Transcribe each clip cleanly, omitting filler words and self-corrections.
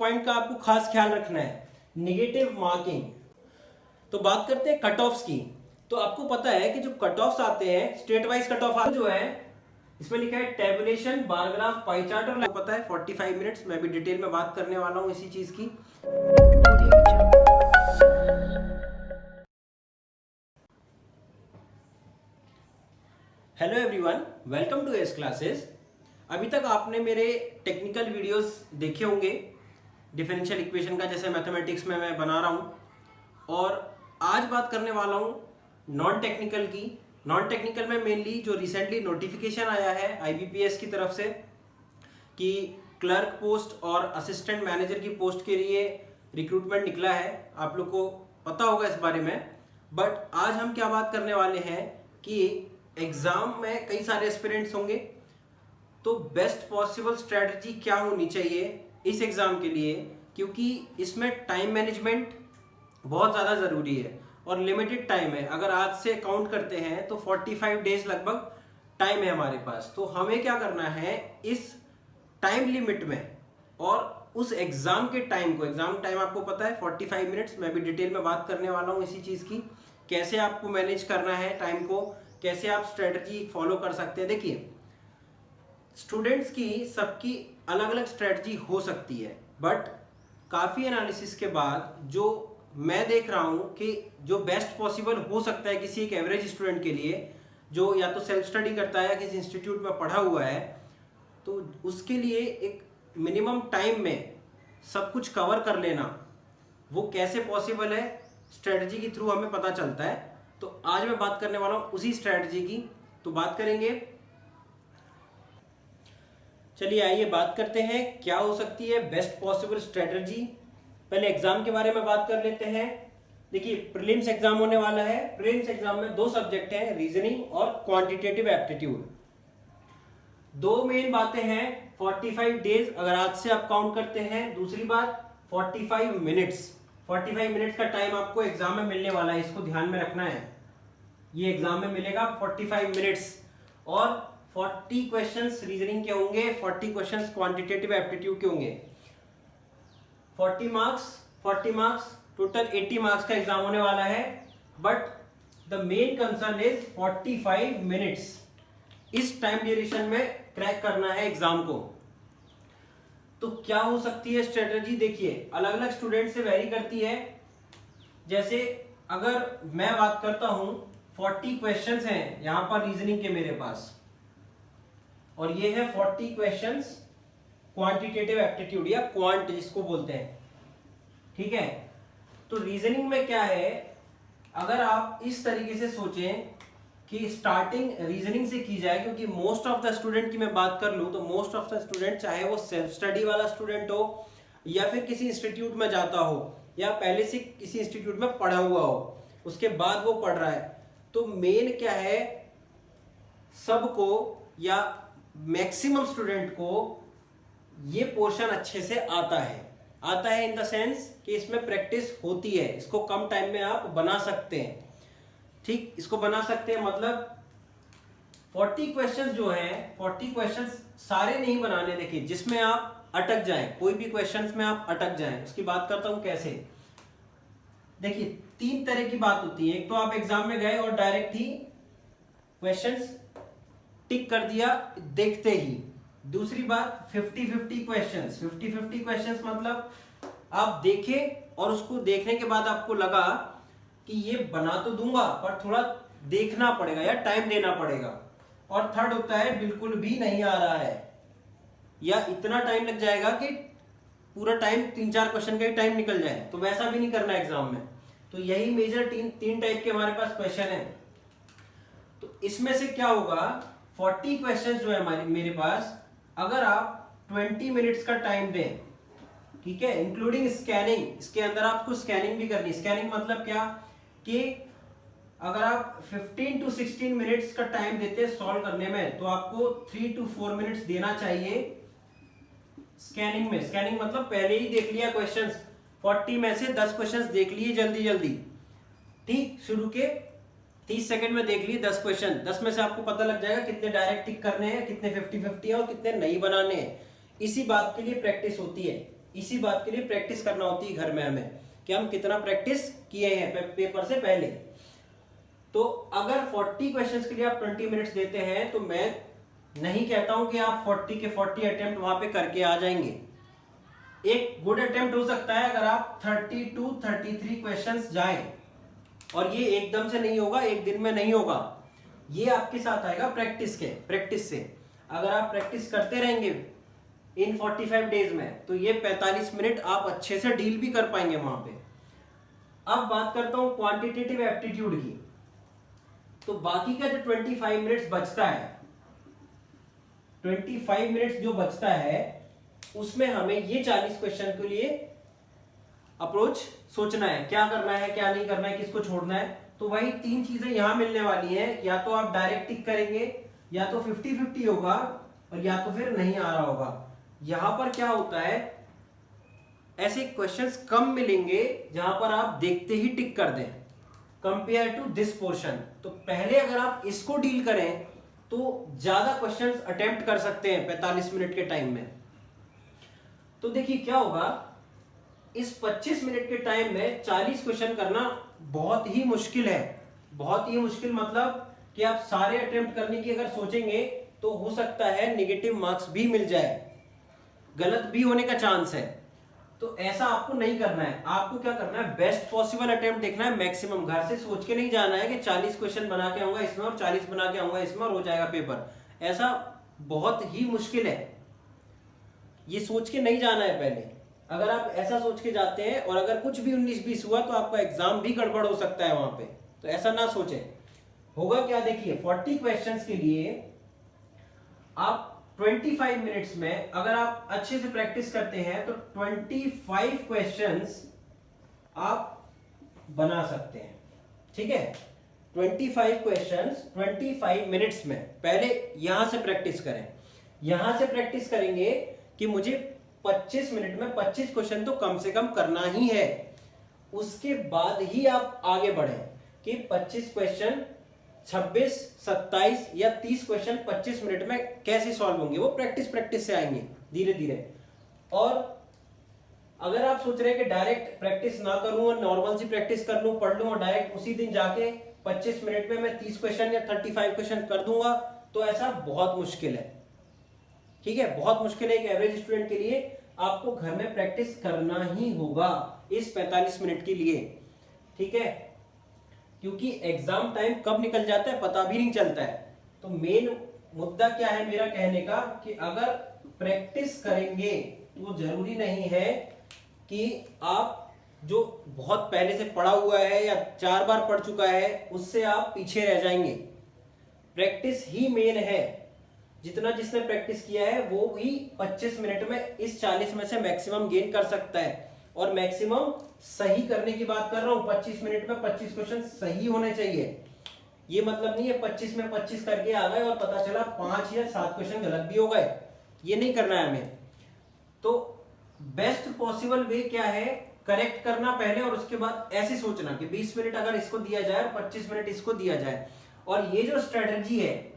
Point का आपको खास ख्याल रखना है, नेगेटिव मार्किंग। तो बात करते हैं कट ऑफ्स की। तो आपको पता है कि जो कट ऑफ्स आते हैं स्टेट वाइज कट ऑफ जो है, इसमें लिखा है tabulation, bar graph, pie chart, और पता है 45 मिनट्स। मैं भी डिटेल में बात करने वाला हूं इसी चीज की। Hello everyone, welcome to S classes. अभी तक आपने मेरे टेक्निकल वीडियोस देखे होंगे डिफरेंशियल इक्वेशन का, जैसे मैथमेटिक्स में मैं बना रहा हूं। और आज बात करने वाला हूं नॉन टेक्निकल की। नॉन टेक्निकल में मेनली जो रिसेंटली नोटिफिकेशन आया है आईबीपीएस की तरफ से कि क्लर्क पोस्ट और असिस्टेंट मैनेजर की पोस्ट के लिए रिक्रूटमेंट निकला है, आप लोग को पता होगा इस बारे में। बट आज हम क्या बात करने वाले हैं कि एग्जाम में कई सारे एस्पिरेंट्स होंगे, तो बेस्ट पॉसिबल स्ट्रेटजी क्या होनी चाहिए इस एग्जाम के लिए, क्योंकि इसमें टाइम मैनेजमेंट बहुत ज़्यादा ज़रूरी है और लिमिटेड टाइम है। अगर आज से काउंट करते हैं तो 45 डेज लगभग टाइम है हमारे पास। तो हमें क्या करना है इस टाइम लिमिट में और उस एग्जाम के टाइम को, एग्जाम टाइम आपको पता है 45 मिनट्स, मैं भी डिटेल में बात करने वाला हूँ इसी चीज़ की, कैसे आपको मैनेज करना है टाइम को, कैसे आप स्ट्रेटजी फॉलो कर सकते हैं। देखिए, स्टूडेंट्स की सबकी अलग अलग स्ट्रेटजी हो सकती है, बट काफ़ी एनालिसिस के बाद जो मैं देख रहा हूँ कि जो बेस्ट पॉसिबल हो सकता है किसी एक एवरेज स्टूडेंट के लिए, जो या तो सेल्फ स्टडी करता है या किसी इंस्टीट्यूट में पढ़ा हुआ है, तो उसके लिए एक मिनिमम टाइम में सब कुछ कवर कर लेना वो कैसे पॉसिबल है, स्ट्रेटजी के थ्रू हमें पता चलता है। तो आज मैं बात करने वाला हूँ उसी स्ट्रेटजी की। तो बात करेंगे, चलिए आइए बात करते हैं क्या हो सकती है बेस्ट पॉसिबल स्ट्रेटजी। पहले एग्जाम के बारे में बात कर लेते हैं। देखिए, प्रीलिम्स एग्जाम होने वाला है। प्रीलिम्स एग्जाम में दो सब्जेक्ट हैं, रीजनिंग और क्वांटिटेटिव एप्टीट्यूड। दो मेन बातें हैं, 45 डेज अगर आज से आप काउंट करते हैं। दूसरी बात 45 मिनट्स, 45 मिनट्स का टाइम आपको एग्जाम में मिलने वाला है, इसको ध्यान में रखना है। ये एग्जाम में मिलेगा 45 मिनट्स और 40 क्वेश्चंस रीजनिंग के होंगे, 40 क्वेश्चंस क्वांटिटेटिव एप्टीट्यूड के होंगे। 40 मार्क्स टोटल 80 मार्क्स का एग्जाम होने वाला है। But the main concern is 45 minutes, इस टाइम ड्यूरेशन में क्रैक करना है एग्जाम को। तो क्या हो सकती है स्ट्रेटजी? देखिए, अलग अलग स्टूडेंट से वेरी करती है। जैसे अगर मैं बात करता हूं, 40 क्वेश्चंस हैं यहां पर रीजनिंग के मेरे पास, और ये है 40 क्वेश्चंस क्वांटिटेटिव एप्टीट्यूड या क्वांट जिसको बोलते हैं, ठीक है। तो रीजनिंग में क्या है, अगर आप इस तरीके से सोचें कि स्टार्टिंग रीजनिंग से की जाए, क्योंकि मोस्ट ऑफ द स्टूडेंट की मैं बात कर लूं तो मोस्ट ऑफ द स्टूडेंट, चाहे वो सेल्फ स्टडी वाला स्टूडेंट हो या फिर किसी इंस्टीट्यूट में जाता हो या पहले से किसी इंस्टीट्यूट में पढ़ा हुआ हो, उसके बाद वो पढ़ रहा है, तो मेन क्या है, सबको या मैक्सिमम स्टूडेंट को ये पोर्शन अच्छे से आता है इन द सेंस कि इसमें प्रैक्टिस होती है, इसको कम टाइम में आप बना सकते हैं। ठीक, इसको बना सकते हैं मतलब 40 क्वेश्चंस जो हैं, 40 क्वेश्चंस सारे नहीं बनाने। देखिए, जिसमें आप अटक जाएं, कोई भी क्वेश्चंस में आप अटक जाएं, उसकी बात करता हूं कैसे। देखिए, तीन तरह की बात होती है। एक तो आप एग्जाम में गए और डायरेक्ट ही क्वेश्चंस टिक कर दिया देखते ही। दूसरी बात 50-50 क्वेश्चंस। 50-50 क्वेश्चंस मतलब आप देखें और उसको देखने के बाद आपको लगा कि ये बना तो दूंगा पर थोड़ा देखना पड़ेगा या टाइम देना पड़ेगा। और थर्ड होता है बिल्कुल भी नहीं आ रहा है या इतना टाइम लग जाएगा कि पूरा टाइम 3-4 क्वेश्चन का ही टाइम निकल जाए, तो वैसा भी नहीं करना एग्जाम में। तो यही मेजर तीन टाइप के हमारे पास क्वेश्चन है। तो इसमें से क्या होगा, 40 क्वेश्चन जो है मेरे पास, अगर आप 20 मिनट्स का टाइम दें, ठीक है, इंक्लूडिंग स्कैनिंग, इसके अंदर आपको स्कैनिंग भी करनी है। स्कैनिंग मतलब क्या कि अगर आप 15 to 16 मिनट्स का टाइम देते हैं सॉल्व करने में, तो आपको 3 to 4 मिनट्स देना चाहिए स्कैनिंग में। स्कैनिंग मतलब पहले ही देख लिया क्वेश्चंस, 40 में से 10 क्वेश्चंस देख लिए जल्दी जल्दी, ठीक, शुरू के 30 सेकंड में देख लिए 10 क्वेश्चन। 10 में से आपको पता लग जाएगा कितने डायरेक्ट टिक करने हैं, कितने 50-50 है और कितने नहीं बनाने हैं। इसी बात के लिए प्रैक्टिस होती है। इसी बात के लिए प्रैक्टिस करना होती है घर में हमें, कि हम कितना प्रैक्टिस किए हैं पेपर से पहले। तो अगर 40 क्वेश्चंस के लिए आप 20 मिनट्स देते हैं तो मैं नहीं कहता हूं कि आप 40 के 40 अटेम्प्ट वहां पे करके आ जाएंगे। एक गुड अटेम्प्ट हो सकता है अगर आप 32 33 क्वेश्चंस जाएं, और ये एकदम से नहीं होगा, एक दिन में नहीं होगा, ये आपके साथ आएगा प्रैक्टिस से। अगर आप प्रैक्टिस करते रहेंगे इन 45 डेज में तो ये 45 मिनट आप अच्छे से डील भी कर पाएंगे वहां पे। अब बात करता हूं क्वांटिटेटिव एप्टीट्यूड की। तो बाकी का जो 25 मिनट्स बचता है, 25 मिनट्स जो बचता है उसमें हमें ये 40 क्वेश्चन के लिए अप्रोच सोचना है, क्या करना है क्या नहीं करना है, किसको छोड़ना है। तो वही 3 चीजें यहां मिलने वाली है, या तो आप डायरेक्ट टिक करेंगे, या तो 50-50 होगा, और या तो फिर नहीं आ रहा होगा। यहां पर क्या होता है, ऐसे क्वेश्चंस कम मिलेंगे जहां पर आप देखते ही टिक कर दें कंपेयर टू दिस पोर्शन। तो पहले अगर आप इसको डील करें तो ज्यादा क्वेश्चंस अटेम्प्ट कर सकते हैं 45 मिनट के टाइम में। तो देखिए क्या होगा, इस 25 मिनट के टाइम में 40 क्वेश्चन करना बहुत ही मुश्किल है। बहुत ही मुश्किल मतलब कि आप सारे अटेम्प्ट करने की अगर सोचेंगे तो हो सकता है नेगेटिव मार्क्स भी मिल जाए, गलत भी होने का चांस है। तो ऐसा आपको नहीं करना है। आपको क्या करना है, बेस्ट पॉसिबल अटेम्प्ट देखना है, मैक्सिमम। घर से सोच के नहीं जाना है कि 40 क्वेश्चन बना के आऊंगा इसमें और 40 बना के आऊंगा इसमें और हो जाएगा पेपर। ऐसा बहुत ही मुश्किल है, ये सोच के नहीं जाना है पहले। अगर आप ऐसा सोच के जाते हैं और अगर कुछ भी 19-20 हुआ तो आपका एग्जाम भी गड़बड़ हो सकता है वहां पे। तो ऐसा ना सोचें। होगा क्या, देखिए 40 क्वेश्चंस के लिए आप 25 मिनट्स में अगर आप अच्छे से प्रैक्टिस करते हैं तो 25 क्वेश्चंस आप बना सकते हैं। ठीक है, 25 क्वेश्चंस 25 मिनट्स में। पहले यहां से प्रैक्टिस करें। यहां से प्रैक्टिस करेंगे कि मुझे 25 मिनट में 25 क्वेश्चन तो कम से कम करना ही है। उसके बाद ही आप आगे बढ़ें कि 25 क्वेश्चन 26, 27 या 30 क्वेश्चन 25 मिनट में कैसे सॉल्व होंगे। वो प्रैक्टिस से आएंगे धीरे धीरे। और अगर आप सोच रहे हैं कि डायरेक्ट प्रैक्टिस ना करूं और नॉर्मल सी प्रैक्टिस कर लूं, पढ़ लूं और डायरेक्ट उसी दिन जाके 25 मिनट में मैं 30 क्वेश्चन या 35 क्वेश्चन कर दूंगा, तो ऐसा बहुत मुश्किल है। ठीक है, बहुत मुश्किल है। एक एवरेज स्टूडेंट के लिए आपको घर में प्रैक्टिस करना ही होगा इस 45 मिनट के लिए। ठीक है, क्योंकि एग्जाम टाइम कब निकल जाता है पता भी नहीं चलता है। तो मेन मुद्दा क्या है मेरा कहने का, कि अगर प्रैक्टिस करेंगे तो जरूरी नहीं है कि आप जो बहुत पहले से पढ़ा हुआ है या 4 बार पढ़ चुका है उससे आप पीछे रह जाएंगे। प्रैक्टिस ही मेन है। जितना जिसने प्रैक्टिस किया है वो ही 25 मिनट में इस 40 में से मैक्सिमम गेन कर सकता है। और मैक्सिमम सही करने की बात कर रहा हूं, 25 मिनट में 25 क्वेश्चन सही होने चाहिए। ये मतलब नहीं है 25 में 25 करके आ गए और पता चला 5 या 7 क्वेश्चन गलत भी हो गए। ये नहीं करना है हमें। तो बेस्ट पॉसिबल वे क्या है, करेक्ट करना पहले और उसके बाद ऐसे सोचना कि 20 मिनट अगर इसको दिया जाए और 25 मिनट इसको दिया जाए। और ये जो स्ट्रेटजी है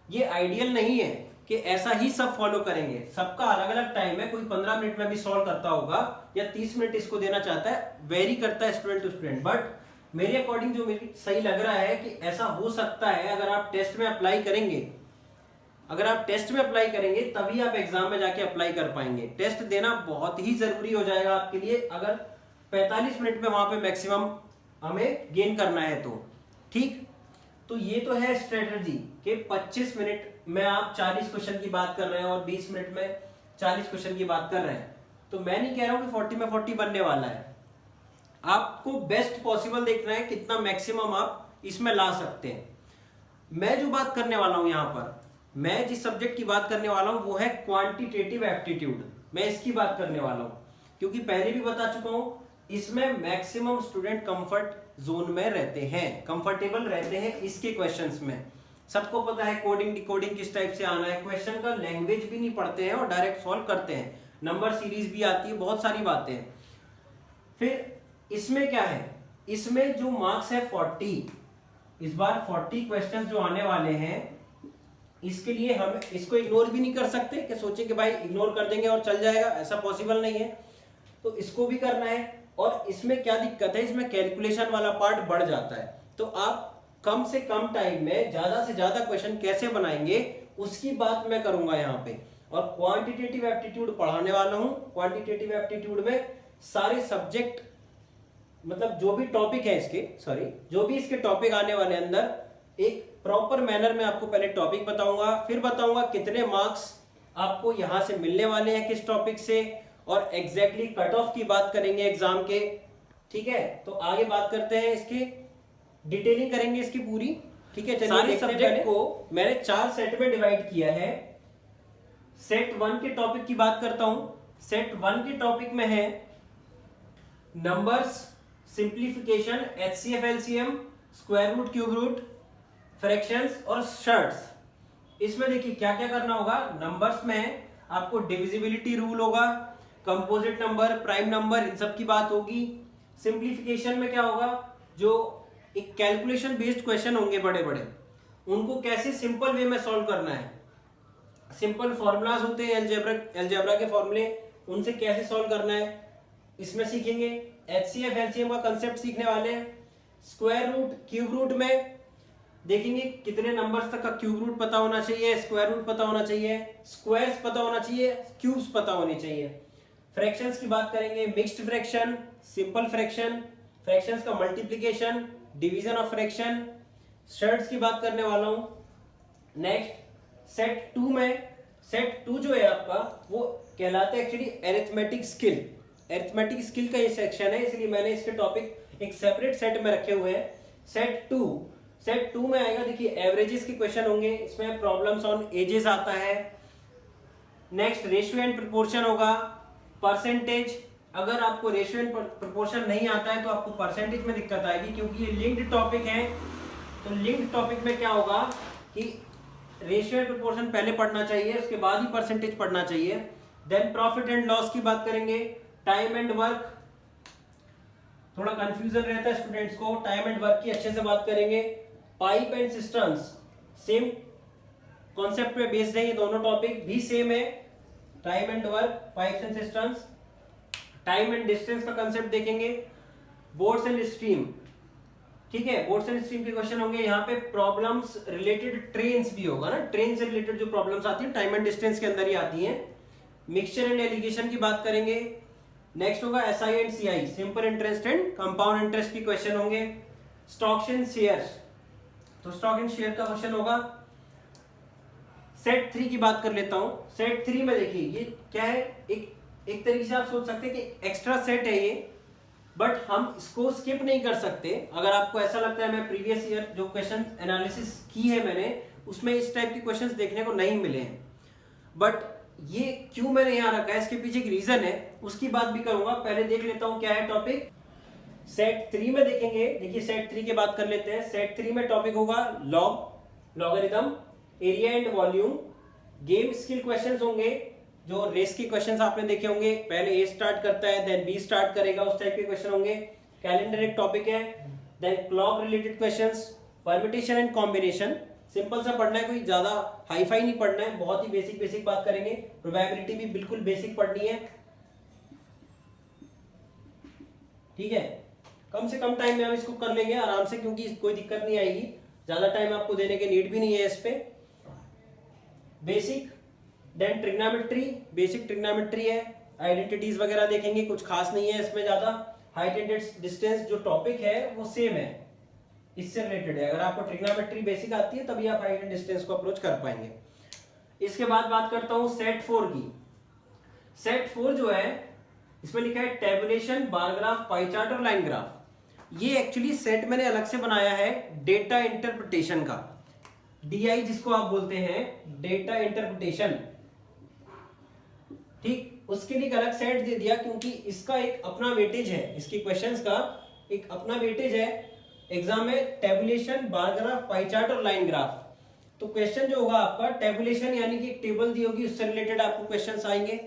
ये आइडियल नहीं है कि ऐसा ही सब फॉलो करेंगे। सबका अलग अलग टाइम है, कोई 15 मिनट में भी सॉल्व करता होगा या 30 मिनट इसको देना चाहता है, वेरी करता है स्टूडेंट टू स्टूडेंट। बट मेरे अकॉर्डिंग जो मेरी सही लग रहा है कि ऐसा हो सकता है अगर आप टेस्ट में अप्लाई करेंगे। अगर आप टेस्ट में अप्लाई करेंगे तभी आप एग्जाम में जाके अप्लाई कर पाएंगे। टेस्ट देना बहुत ही जरूरी हो जाएगा आपके लिए अगर 45 मिनट में वहां पे मैक्सिमम हमें गेन करना है तो। ठीक, तो ये तो है स्ट्रेटजी कि 25 मिनट में आप 40 क्वेश्चन की बात कर रहे हैं और 20 मिनट में 40 क्वेश्चन की बात कर रहे हैं। तो मैं नहीं कह रहा हूं कि 40 में 40 बनने वाला है। आपको बेस्ट पॉसिबल देखना है, कितना मैक्सिमम आप इसमें ला सकते हैं। मैं जो बात करने वाला हूं यहां पर, मैं जिस सब्जेक्ट की बात करने वाला हूं वो है क्वांटिटेटिव एप्टीट्यूड। मैं इसकी बात करने वाला हूं क्योंकि पहले भी बता चुका हूं, इसमें मैक्सिमम स्टूडेंट कंफर्ट जोन में रहते हैं, कंफर्टेबल रहते हैं इसके क्वेश्चंस में। सबको पता है कोडिंग डिकोडिंग किस टाइप से आना है, क्वेश्चन का लैंग्वेज भी नहीं पढ़ते हैं और डायरेक्ट सॉल्व करते हैं, नंबर सीरीज भी आती है, बहुत सारी बातें हैं। फिर इसमें क्या है, इसमें जो मार्क्स है 40, इस बार 40 क्वेश्चन जो आने वाले हैं इसके लिए हम इसको इग्नोर भी नहीं कर सकते कि सोचे कि भाई इग्नोर कर देंगे और चल जाएगा, ऐसा पॉसिबल नहीं है। तो इसको भी करना है। और इसमें क्या दिक्कत है, इसमें कैलकुलेशन वाला पार्ट बढ़ जाता है। तो आप कम से कम टाइम में ज्यादा से ज्यादा क्वेश्चन कैसे बनाएंगे उसकी बात मैं करूंगा यहाँ पे। और क्वांटिटेटिव एप्टीट्यूड पढ़ाने वाला हूँ। क्वांटिटेटिव एप्टीट्यूड में सारे सब्जेक्ट, मतलब जो भी टॉपिक है इसके, जो भी इसके टॉपिक आने वाले अंदर, एक प्रॉपर मैनर में आपको पहले टॉपिक बताऊंगा, फिर बताऊंगा कितने मार्क्स आपको यहां से मिलने वाले हैं किस टॉपिक से, और एग्जैक्टली कट ऑफ की बात करेंगे एग्जाम के। ठीक है, तो आगे बात करते हैं, इसकी डिटेलिंग करेंगे इसकी पूरी। ठीक है, सारे सब्जेक्ट को मैंने 4 सेट में डिवाइड किया है। सेट 1 के टॉपिक की बात करता हूं। सेट 1 के टॉपिक में है numbers, simplification, HCF LCM, square root, cube root, fractions और शर्ट्स। इसमें देखिए क्या क्या करना होगा। नंबर्स में आपको डिविजिबिलिटी रूल होगा, कंपोजिट नंबर, प्राइम नंबर, इन सब की बात होगी। सिंप्लीफिकेशन में क्या होगा, जो एक कैलकुलेशन बेस्ड क्वेश्चन होंगे बड़े बड़े, उनको कैसे सिंपल वे में सॉल्व करना है। सिंपल फॉर्मूलाज होते हैं अलजेब्रा के फॉर्मूले, उनसे कैसे सॉल्व करना है इसमें सीखेंगे। एचसीएफ एलसीएम का कंसेप्ट सीखने वाले हैं। स्क्वायर रूट, क्यूब रूट में देखेंगे कितने नंबर्स तक का क्यूब रूट पता होना चाहिए, स्क्वायर रूट पता होना चाहिए, स्क्वायर्स पता होना चाहिए, क्यूब्स पता होने चाहिए। फ्रैक्शंस की बात करेंगे, mixed fraction, simple fraction, fractions का मल्टीप्लिकेशन, डिवीजन ऑफ फ्रैक्शन, शर्ट्स की बात करने वाला हूं। नेक्स्ट सेट 2 में, सेट 2 जो है आपका वो कहलाता है actually arithmetic skill. Arithmetic skill का ये सेक्शन है, इसलिए मैंने इसके टॉपिक एक सेपरेट सेट में रखे हुए हैं। सेट 2 में आएगा, देखिए एवरेजेस के क्वेश्चन होंगे, इसमें प्रॉब्लम्स ऑन एजेस आता है। नेक्स्ट रेशियो एंड प्रोपोर्शन होगा, परसेंटेज। अगर आपको रेशियो एंड प्रोपोर्शन नहीं आता है तो आपको परसेंटेज में दिक्कत आएगी, क्योंकि ये लिंक्ड टॉपिक है। तो लिंक्ड टॉपिक में क्या होगा कि रेशियो एंड प्रोपोर्शन पहले पढ़ना चाहिए, उसके बाद ही परसेंटेज पढ़ना चाहिए। देन प्रॉफिट एंड लॉस की बात करेंगे, टाइम एंड वर्क, थोड़ा कंफ्यूजन रहता है स्टूडेंट्स को, टाइम एंड वर्क की अच्छे से बात करेंगे। Pipe and systems, same concept पे बेस्ड है, ये दोनों टॉपिक भी सेम है। Time and work, pipes and systems. Time and distance का कंसेप्ट देखेंगे। बोर्ड्स एंड स्ट्रीम, ठीक है, बोर्ड्स एंड स्ट्रीम के क्वेश्चन होंगे। यहाँ पे प्रॉब्लम्स रिलेटेड ट्रेन्स भी होगा ना, ट्रेन से रिलेटेड जो प्रॉब्लम्स आती है टाइम एंड डिस्टेंस के अंदर ही आती हैं। मिक्सचर एंड एलिगेशन की बात करेंगे। नेक्स्ट होगा SI and CI, simple interest and compound interest की क्वेश्चन होंगे। स्टॉक्स एंड शेयर्स, तो स्टॉक एंड शेयर का क्वेश्चन होगा। सेट 3 की बात कर लेता हूं। सेट 3 में देखिए ये क्या है, एक तरीके से आप सोच सकते हैं कि एक्स्ट्रा सेट है ये, बट हम इसको स्किप नहीं कर सकते। अगर आपको ऐसा लगता है मैं प्रीवियस ईयर जो क्वेश्चन एनालिसिस की है मैंने, उसमें इस टाइप के क्वेश्चंस देखने को नहीं मिले हैं, बट ये क्यों मैंने यहाँ रखा है, इसके पीछे एक रीजन है, उसकी बात भी करूंगा। पहले देख लेता हूं क्या है टॉपिक। सेट 3 में देखेंगे, देखिए सेट 3 की बात कर लेते हैं। सेट 3 में टॉपिक होगा log, logarithm, area and volume. Game skill questions होंगे, जो रेस के क्वेश्चंस आपने देखे होंगे, पहले ए स्टार्ट करता है देन बी स्टार्ट करेगा, उस टाइप के क्वेश्चन होंगे। कैलेंडर एक टॉपिक है। Then clock related questions, permutation and combination, simple सा पढ़ना है, कोई ज्यादा हाई फाई नहीं पढ़ना है, बहुत ही बेसिक बात करेंगे। प्रोबेबिलिटी भी बिल्कुल बेसिक पढ़नी है, ठीक है। कम से कम टाइम में हम इसको कर लेंगे आराम से, क्योंकि कोई दिक्कत नहीं आएगी, ज्यादा टाइम आपको देने के नीड भी नहीं है इस पे। Basic, then trigonometry, basic trigonometry है। आइडेंटिटीज वगैरह देखेंगे, कुछ खास नहीं है इसमें ज्यादा। हाइट एंड डिस्टेंस जो टॉपिक है वो सेम है, इससे रिलेटेड है। अगर आपको ट्रिग्नोमेट्री बेसिक आती है तभी आप हाइट एंड डिस्टेंस को अप्रोच कर पाएंगे। इसके बाद बात करता हूं सेट 4 की। सेट 4 जो है इसमें लिखा है tabulation, bar graph, pie chart और लाइन ग्राफ। ये एक्चुअली सेट मैंने अलग से बनाया है डेटा इंटरप्रिटेशन का, डीआई जिसको आप बोलते हैं, डेटा इंटरप्रिटेशन, ठीक। उसके लिए एक अलग सेट दे दिया, क्योंकि इसका एक अपना वेटेज है, इसकी क्वेश्चंस का एक अपना वेटेज है एग्जाम में। Tabulation, bar graph, pie chart और लाइन ग्राफ। तो क्वेश्चन जो होगा आपका टेबुलेशन, यानी कि एक टेबल दी होगी, उससे रिलेटेड आपको क्वेश्चंस आएंगे।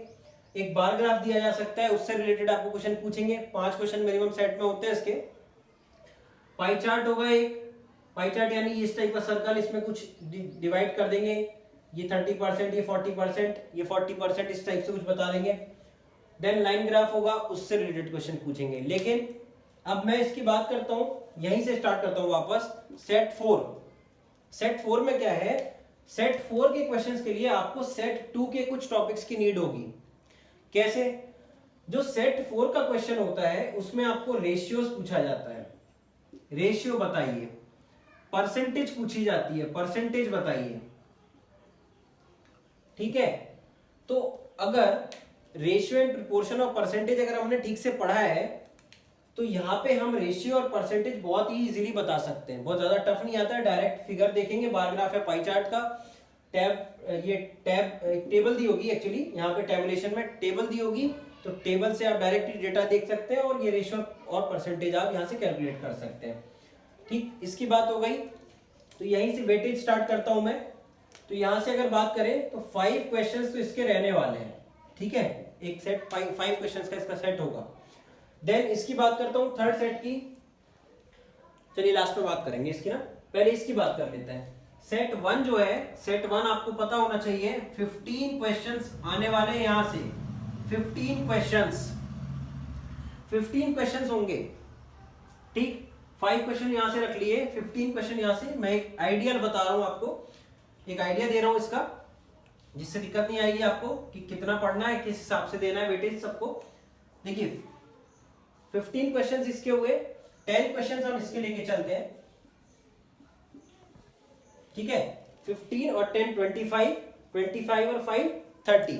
एक बार ग्राफ दिया जा सकता है, उससे रिलेटेड आपको क्वेश्चन पूछेंगे। 5 क्वेश्चन मिनिमम सेट में होते हैं इसके। पाई चार्ट होगा एक, पाई चार्ट यानी इस टाइप का सर्कल, इसमें कुछ डिवाइड कर देंगे ये 30%, ये 40%, ये 40%, इस टाइप से कुछ बता देंगे। देन लाइन ग्राफ होगा, उससे रिलेटेड क्वेश्चन पूछेंगे। लेकिन अब मैं इसकी बात करता हूं, यहीं से स्टार्ट करता हूं वापस। सेट 4, सेट 4 में क्या है, सेट 4 के क्वेश्चंस के लिए आपको सेट 2 के कुछ टॉपिक्स की नीड होगी। कैसे? जो सेट 4 का क्वेश्चन होता है उसमें आपको रेशियोज पूछा जाता है। रेशियो बताइए, परसेंटेज पूछी जाती है, परसेंटेज बताइए, ठीक है। तो अगर रेशियो एंड प्रोपोर्शन और परसेंटेज अगर हमने ठीक से पढ़ा है तो यहाँ पे हम रेशियो और परसेंटेज बहुत ही इजीली बता सकते हैं, बहुत ज्यादा टफ नहीं आता है। डायरेक्ट फिगर देखेंगे, बार ग्राफ है पाई चार्ट का, टैब, ये टैब टेबल दी होगी, एक्चुअली यहाँ पे टेबुलेशन में टेबल दी होगी, तो टेबल से आप डायरेक्टली डेटा देख सकते हैं और ये रेशियो और परसेंटेज आप यहाँ से कैलकुलेट कर सकते हैं। ठीक, इसकी बात हो गई। तो यहीं से वेटेज स्टार्ट करता हूं मैं। तो यहां से अगर बात करें तो 5 क्वेश्चंस तो इसके रहने वाले हैं, ठीक है। एक सेट 5 क्वेश्चंस का इसका सेट होगा। देन इसकी बात करता हूं थर्ड सेट की, चलिए लास्ट में बात करेंगे इसकी ना, पहले इसकी बात कर लेते हैं। सेट 1 जो है, सेट 1 आपको पता होना चाहिए 15 क्वेश्चंस आने वाले हैं यहां से, 15 क्वेश्चंस होंगे, ठीक। 5 क्वेश्चन यहां से रख लिए, 15 क्वेश्चन यहां से। मैं एक आइडियल बता रहा हूं आपको, एक आइडिया दे रहा हूं इसका, जिससे दिक्कत नहीं आएगी आपको कि कितना पढ़ना है, किस हिसाब से देना है वेटेज सबको। देखिए 15 क्वेश्चंस इसके हुए, 10 क्वेश्चंस हम इसके लेके चलते हैं, ठीक है। 15 और 10 25, 25 और 5 30।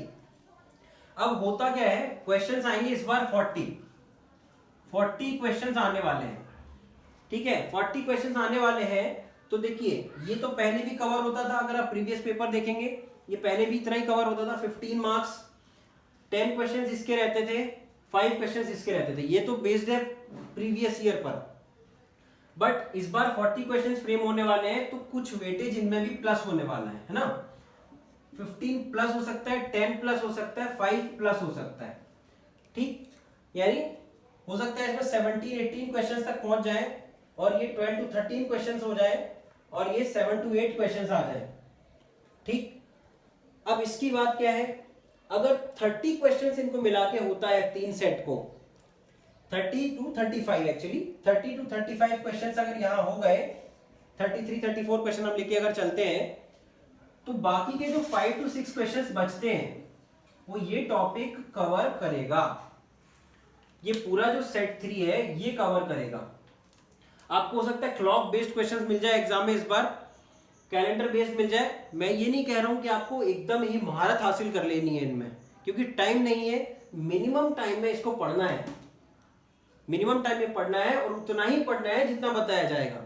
अब होता क्या है, क्वेश्चंस आएंगे इस बार 40 क्वेश्चंस आने वाले हैं, ठीक है। 40 क्वेश्चंस आने वाले हैं। तो देखिए ये तो पहले भी कवर होता था, अगर आप प्रीवियस पेपर देखेंगे ये पहले भी इतना ही कवर होता था, 15 मार्क्स, 10 क्वेश्चंस इसके रहते थे, 5 क्वेश्चंस इसके रहते थे। ये तो बेस्ड है प्रीवियस ईयर पर, बट इस बार 40 क्वेश्चंस फ्रेम होने वाले हैं, तो कुछ वेटेज इनमें भी प्लस होने वाला है ना। 15 प्लस हो सकता है, 10 प्लस हो सकता है, 5 प्लस हो सकता है, ठीक। यानी हो सकता है इसमें 17-18 क्वेश्चंस तक पहुंच जाए और ये 12-13 क्वेश्चंस हो जाए और ये 7-8 क्वेश्चंस आ जाए, ठीक। अब इसकी बात क्या है, अगर 30 क्वेश्चंस इनको मिला के होता है तीन सेट को, 30-35 एक्चुअली 30-35 क्वेश्चंस अगर यहां हो गए, 33-34 क्वेश्चन हम लेके अगर चलते हैं, तो बाकी के जो 5-6 क्वेश्चंस बचते हैं वो ये टॉपिक कवर करेगा। ये पूरा जो सेट 3 है ये कवर करेगा। आपको हो सकता है क्लॉक बेस्ड क्वेश्चंस मिल जाए एग्जाम में इस बार, कैलेंडर बेस्ड मिल जाए। मैं ये नहीं कह रहा हूं कि आपको एकदम ही महारत हासिल कर लेनी है इनमें, क्योंकि टाइम नहीं है। मिनिमम टाइम में इसको पढ़ना है, मिनिमम टाइम में पढ़ना है और उतना ही पढ़ना है जितना बताया जाएगा।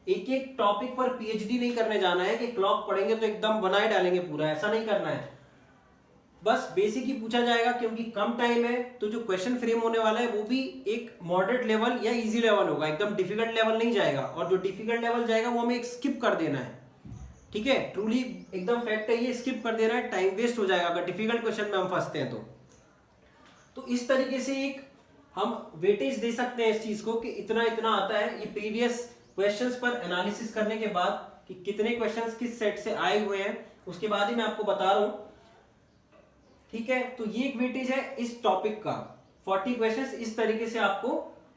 एक एक टॉपिक पर पीएचडी नहीं करने जाना है कि क्लॉक पढ़ेंगे तो एकदम बनाए डालेंगे पूरा, ऐसा नहीं करना है। बस बेसिक ही पूछा जाएगा, क्योंकि कम टाइम है तो जो क्वेश्चन फ्रेम होने वाला है वो भी एक मॉडरेट लेवल या इजी लेवल होगा, एकदम डिफिकल्ट लेवल नहीं जाएगा। और जो डिफिकल्ट लेवल जाएगा वो हमें एक स्किप कर देना है, ठीक है। ट्रूली एकदम फैक्ट है ये, स्किप कर देना है, टाइम वेस्ट हो जाएगा अगर डिफिकल्ट क्वेश्चन में हम फंसते हैं तो इस तरीके से एक हम वेटेज दे सकते हैं इस चीज को कि इतना इतना आता है। ये प्रीवियस क्वेश्चंस पर एनालिसिस करने के बाद कि कितने क्वेश्चंस किस सेट से आए हुए हैं, उसके बाद ही मैं आपको बता रहा हूं, ठीक है। तो ये एक वेटेज है इस टॉपिक का, 40 क्वेश्चंस इस तरीके से आपको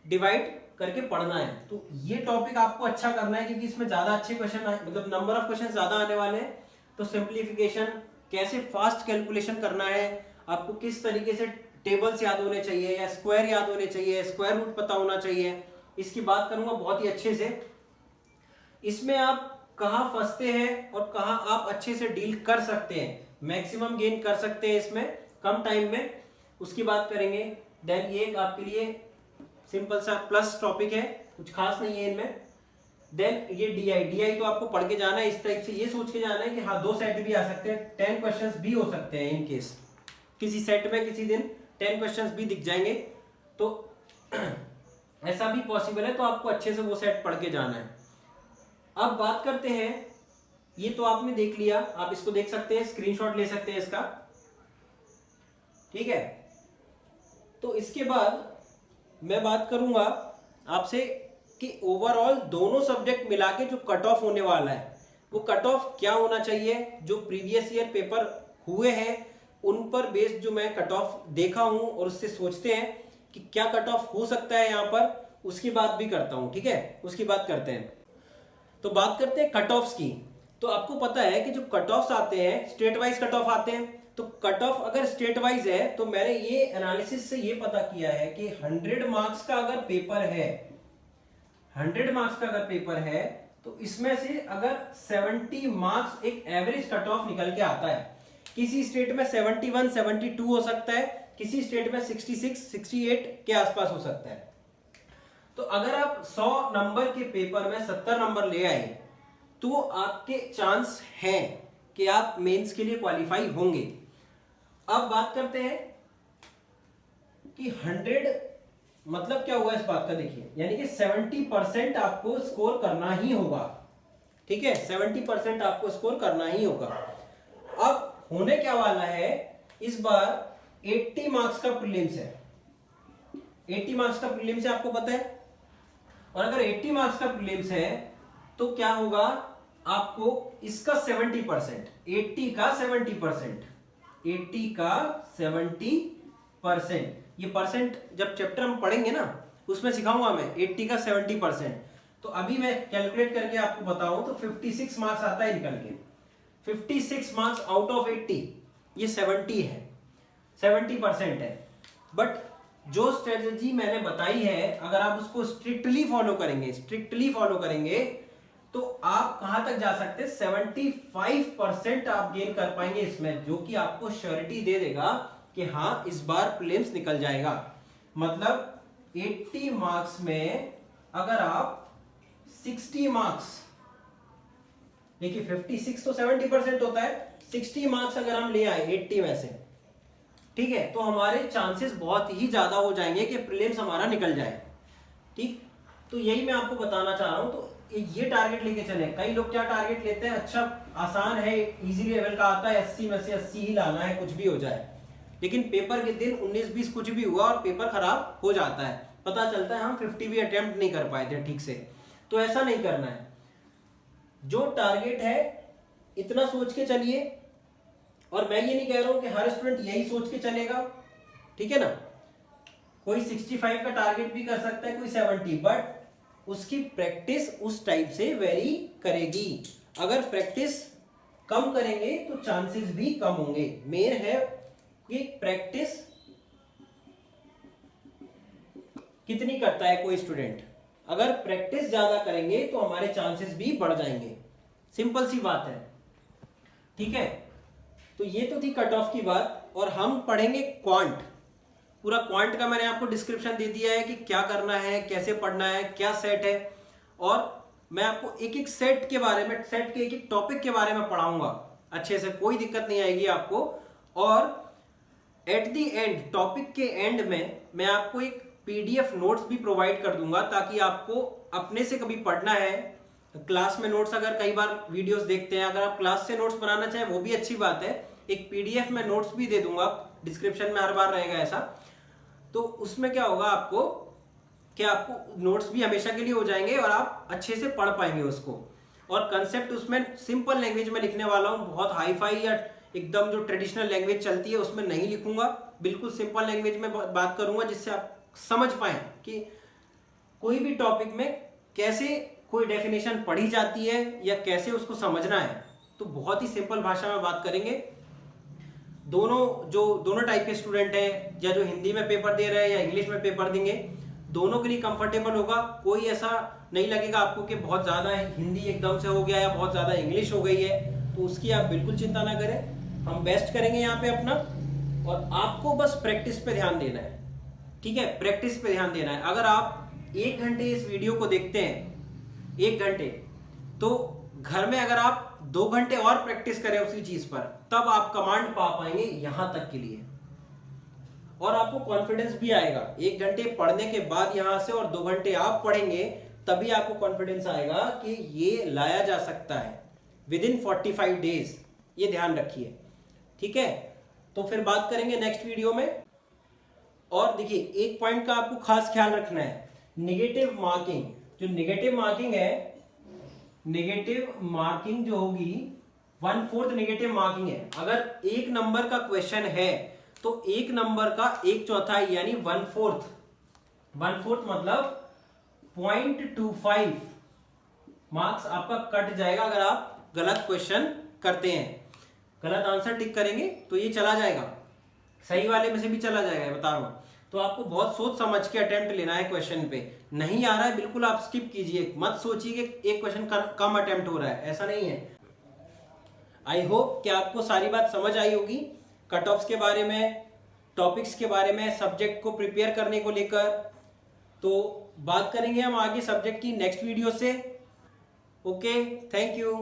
डिवाइड करके पढ़ना है। तो ये टॉपिक आपको अच्छा करना है, क्योंकि इसमें ज्यादा अच्छे क्वेश्चन, मतलब नंबर ऑफ क्वेश्चन ज्यादा आने वाले हैं। तो सिंप्लीफिकेशन, कैसे फास्ट कैलकुलेशन करना है, आपको किस तरीके से टेबल्स याद होने चाहिए या स्क्वायर याद होने चाहिए, स्क्वायर रूट पता होना चाहिए, इसकी बात करूंगा बहुत ही अच्छे से। इसमें आप कहाँ फंसते हैं और कहाँ आप अच्छे से डील कर सकते हैं, मैक्सिमम गेन कर सकते हैं इसमें कम टाइम में, उसकी बात करेंगे। देन ये आपके लिए सिंपल सा प्लस टॉपिक है, कुछ खास नहीं है इनमें। देन ये डीआई तो आपको पढ़ के जाना है इस टाइप से, ये सोच के जाना है कि हाँ 2 सेट भी आ सकते हैं, 10 क्वेश्चंस भी हो सकते हैं इन केस, किसी सेट में किसी दिन 10 क्वेश्चंस भी दिख जाएंगे, तो ऐसा भी पॉसिबल है। तो आपको अच्छे से वो सेट पढ़ के जाना है। अब बात करते हैं, ये तो आपने देख लिया, आप इसको देख सकते हैं, स्क्रीनशॉट ले सकते हैं इसका, ठीक है। तो इसके बाद मैं बात करूंगा आपसे कि ओवरऑल दोनों सब्जेक्ट मिला के जो कट ऑफ होने वाला है, वो कट ऑफ क्या होना चाहिए, जो प्रीवियस ईयर पेपर हुए हैं उन पर बेस्ड जो मैं कट ऑफ देखा हूं और उससे सोचते हैं कि क्या कट ऑफ हो सकता है यहाँ पर, उसकी बात भी करता हूं। ठीक है, उसकी बात करते हैं। तो बात करते हैं कट ऑफ्स की। तो आपको पता है कि जो कट ऑफ्स आते हैं स्टेट वाइज कट ऑफ आते हैं। तो कट ऑफ अगर स्टेट वाइज है तो मैंने ये एनालिसिस से ये पता किया है कि 100 मार्क्स का अगर पेपर है, 100 मार्क्स का अगर पेपर है तो इसमें से अगर 70 मार्क्स एक एवरेज कट ऑफ निकल के आता है, किसी स्टेट में 71 72 हो सकता है, किसी स्टेट में 66 68 के आसपास हो सकता है। तो अगर आप 100 नंबर के पेपर में 70 नंबर ले आए तो आपके चांस हैं कि आप मेंस के लिए क्वालिफाई होंगे। अब बात करते हैं कि 100 मतलब क्या हुआ इस बात का, देखिए यानी कि 70% आपको स्कोर करना ही होगा। ठीक है, 70% आपको स्कोर करना ही होगा। अब होने क्या वाला है, इस बार 80 मार्क्स का प्रीलिम्स है, 80 मार्क्स का प्रीलिम्स है, आपको पता है। और अगर 80 मार्क्स का प्रीलिम्स है तो क्या होगा, आपको इसका 70%, 80 का 70%, 80 का 70%, ये परसेंट जब चैप्टर हम पढ़ेंगे ना उसमें सिखाऊंगा मैं 80 का 70%। तो अभी मैं कैलकुलेट करके आपको बताऊं तो 56 मार्क्स आता है निकल के, 56 मार्क्स आउट ऑफ 80, ये 70 है, 70% है। बट जो स्ट्रेटजी मैंने बताई है अगर आप उसको स्ट्रिक्टली फॉलो करेंगे, स्ट्रिक्टली फॉलो करेंगे तो आप कहां तक जा सकते हैं, 75% आप गेन कर पाएंगे इसमें, जो कि आपको श्योरिटी दे देगा कि हाँ इस बार प्रीलिम्स निकल जाएगा। मतलब 80 मार्क्स में अगर आप 60 मार्क्स, देखिए 56 तो 70% होता है, 60 मार्क्स अगर हम ले आए 80 में से, ठीक है, तो हमारे चांसेस बहुत ही ज्यादा हो जाएंगे कि प्रीलिम्स हमारा निकल जाए। ठीक, तो यही मैं आपको बताना चाह रहा हूं। तो ये टारगेट लेके चले। कई लोग क्या टारगेट लेते हैं, अच्छा आसान है, इजी लेवल का आता है, 80 में से 80 ही लाना है, कुछ भी हो जाए। लेकिन पेपर के दिन 19-20 कुछ भी हुआ और पेपर खराब हो जाता है, पता चलता है हम 50 भी अटेम्प्ट नहीं कर पाए थे ठीक से। तो ऐसा नहीं करना है। जो टारगेट है इतना सोच के चलिए, और मैं ये नहीं कह रहा हूं कि हर स्टूडेंट यही सोच के चलेगा, ठीक है ना। कोई 65 का टारगेट भी कर सकता है, कोई 70, बट उसकी प्रैक्टिस उस टाइप से वेरी करेगी। अगर प्रैक्टिस कम करेंगे तो चांसेस भी कम होंगे। मेन है कि प्रैक्टिस कितनी करता है कोई स्टूडेंट। अगर प्रैक्टिस ज्यादा करेंगे तो हमारे चांसेस भी बढ़ जाएंगे, सिंपल सी बात है। ठीक है, तो ये तो थी कट ऑफ की बात। और हम पढ़ेंगे क्वांट। पूरा क्वांट का मैंने आपको डिस्क्रिप्शन दे दिया है कि क्या करना है, कैसे पढ़ना है, क्या सेट है, और मैं आपको एक एक सेट के बारे में, सेट के एक एक टॉपिक के बारे में पढ़ाऊंगा अच्छे से, कोई दिक्कत नहीं आएगी आपको। और एट द एंड, टॉपिक के एंड में मैं आपको एक पीडीएफ नोट्स भी प्रोवाइड कर दूंगा, ताकि आपको अपने से कभी पढ़ना है, क्लास में नोट्स, अगर कई बार वीडियोस देखते हैं, अगर आप क्लास से नोट्स बनाना चाहें वो भी अच्छी बात है, एक पीडीएफ में नोट्स भी दे दूंगा, डिस्क्रिप्शन में हर बार रहेगा ऐसा। तो उसमें क्या होगा आपको, कि आपको नोट्स भी हमेशा के लिए हो जाएंगे और आप अच्छे से पढ़ पाएंगे उसको। और कंसेप्ट उसमें सिंपल लैंग्वेज में लिखने वाला हूँ, बहुत हाई फाई या एकदम जो ट्रेडिशनल लैंग्वेज चलती है उसमें नहीं लिखूंगा, बिल्कुल सिंपल लैंग्वेज में बात करूंगा, जिससे आप समझ पाए कि कोई भी टॉपिक में कैसे कोई डेफिनेशन पढ़ी जाती है या कैसे उसको समझना है। तो बहुत ही सिंपल भाषा में बात करेंगे। दोनों टाइप के स्टूडेंट हैं, या जो हिंदी में पेपर दे रहे हैं या इंग्लिश में पेपर देंगे, दोनों के लिए कंफर्टेबल होगा। कोई ऐसा नहीं लगेगा आपको कि बहुत ज़्यादा हिंदी एकदम से हो गया या बहुत ज़्यादा इंग्लिश हो गई है, तो उसकी आप बिल्कुल चिंता ना करें। हम बेस्ट करेंगे यहाँ पे अपना, और आपको बस प्रैक्टिस पे ध्यान देना है। ठीक है, प्रैक्टिस पे ध्यान देना है। अगर आप 1 घंटे इस वीडियो को देखते हैं, 1 घंटे, तो घर में अगर आप 2 घंटे और प्रैक्टिस करें उसी चीज पर, तब आप कमांड पा पाएंगे यहां तक के लिए, और आपको कॉन्फिडेंस भी आएगा। 1 घंटे पढ़ने के बाद यहां से और 2 घंटे आप पढ़ेंगे, तभी आपको कॉन्फिडेंस आएगा कि ये लाया जा सकता है विद इन 45 डेज। ये ध्यान रखिए, ठीक है। तो फिर बात करेंगे नेक्स्ट वीडियो में। और देखिए, एक पॉइंट का आपको खास ख्याल रखना है, निगेटिव मार्किंग। जो निगेटिव मार्किंग है नेगेटिव मार्किंग जो होगी 1/4 नेगेटिव मार्किंग है। अगर एक नंबर का क्वेश्चन है तो एक नंबर का 1/4 यानी 1/4 मतलब 0.25 मार्क्स आपका कट जाएगा अगर आप गलत क्वेश्चन करते हैं, गलत आंसर टिक करेंगे तो ये चला जाएगा, सही वाले में से भी चला जाएगा, बता रहा हूं। तो आपको बहुत सोच समझ के अटेम्प्ट लेना है क्वेश्चन पे। नहीं आ रहा है बिल्कुल आप स्किप कीजिए, मत सोचिए कि एक क्वेश्चन कम अटेम्प्ट हो रहा है, ऐसा नहीं है। आई होप कि आपको सारी बात समझ आई होगी, कट ऑफ्स के बारे में, टॉपिक्स के बारे में, सब्जेक्ट को प्रिपेयर करने को लेकर। तो बात करेंगे हम आगे सब्जेक्ट की नेक्स्ट वीडियो से। Okay, thank you.